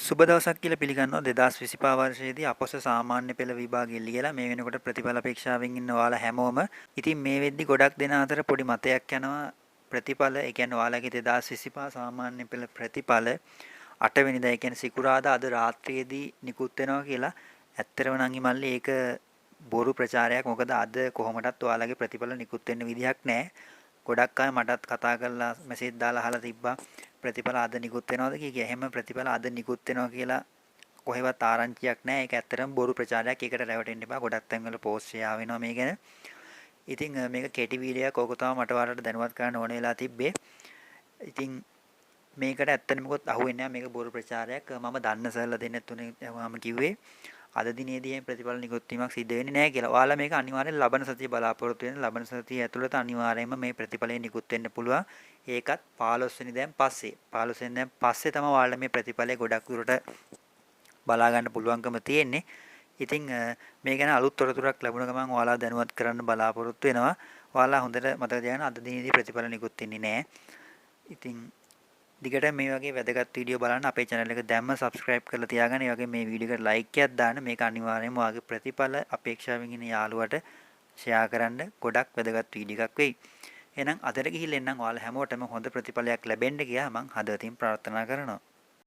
සුබ දවසක් කියලා පිළිගන්නවා 2025 වර්ෂයේදී අපොස සාමාන්‍ය පෙළ විභාගෙ ලියලා මේ වෙනකොට ප්‍රතිඵල අපේක්ෂාවෙන් ඉන්න ඔයාලා හැමෝම ඉතින් මේ වෙද්දි ගොඩක් දෙන අතර පොඩි මතයක් යනවා ප්‍රතිඵල ඒ කියන්නේ ඔයාලගේ 2025 සාමාන්‍ය පෙළ ප්‍රතිඵල 8 වෙනිදා ඒ කියන්නේ සිකුරාදා අද රාත්‍රියේදී නිකුත් වෙනවා කියලා ඇත්තරම නම් ඉමල්ලි ඒක බොරු ප්‍රචාරයක් මොකද අද කොහොමදත් ඔයාලගේ ප්‍රතිඵල නිකුත් වෙන්න විදිහක් නැහැ ගොඩක් අය මටත් කතා කරලා මෙසේජ් දාලා අහලා තිබ්බා ප්‍රතිඵල අද නිකුත් වෙනවද කිය. එහෙම ප්‍රතිඵල අද නිකුත් වෙනවා කියලා කොහෙවත් ආරංචියක් නැහැ. ඒක ඇත්තටම බොරු ප්‍රචාරයක්. ඒකට රැවටෙන්න එපා. ගොඩක් තැන්වල පෝස්ට් ෂෙයා වෙනවා මේ ගැන. ඉතින් මේක කෙටි වීඩියෝයක් ඕක තමයි මට ඔයාලට දැනුවත් කරන්න ඕන වෙලා තිබ්බේ. ඉතින් මේකට ඇත්තටම මොකොත් අහුවෙන්නේ නැහැ. මේක බොරු ප්‍රචාරයක්. මම දන්න සර්ලා දෙන්නෙත් තුනේ මම කිව්වේ අද දිනේදී මේ ප්‍රතිඵල නිකුත් වීමක් සිද්ධ වෙන්නේ නැහැ කියලා. ඔයාලා මේක අනිවාර්යෙන් ලබන සතිය බලාපොරොත්තු වෙන ලබන සතිය ඇතුළත අනිවාර්යයෙන්ම මේ ප්‍රතිඵලය නිකුත් වෙන්න පුළුවන්. ඒකත් 15 වෙනිදාන් පස්සේ 15 වෙනිදාන් පස්සේ තමයි ඔයාලා මේ ප්‍රතිඵලය ගොඩක් දුරට බලා ගන්න පුළුවන්කම තියෙන්නේ. ඉතින් මේ ගැන අලුත් තොරතුරක් ලැබුණ ගමන් ඔයාලා දැනුවත් කරන්න බලාපොරොත්තු වෙනවා. ඔයාලා හොඳට මතක තියාගන්න අද දිනේදී ප්‍රතිඵල නිකුත් වෙන්නේ නැහැ. ඉතින් දිගට මේ වගේ වැදගත් වීඩියෝ බලන්න අපේ channel එක දැම්ම subscribe කරලා තියාගන්න. ඒ වගේ මේ වීඩියෝ එකට like එකක් දාන්න. මේක අනිවාර්යයෙන්ම ඔයාගේ ප්‍රතිඵල අපේක්ෂාවෙන් ඉන්න යාළුවට share කරන්න. ගොඩක් වැදගත් වීඩියෝ එකක් වෙයි. එහෙනම් අදට ගිහිල්ලා එන්නම් ඔයාලා හැමෝටම හොඳ ප්‍රතිඵලයක් ලැබෙන්න කියලා මම හදවතින් ප්‍රාර්ථනා කරනවා.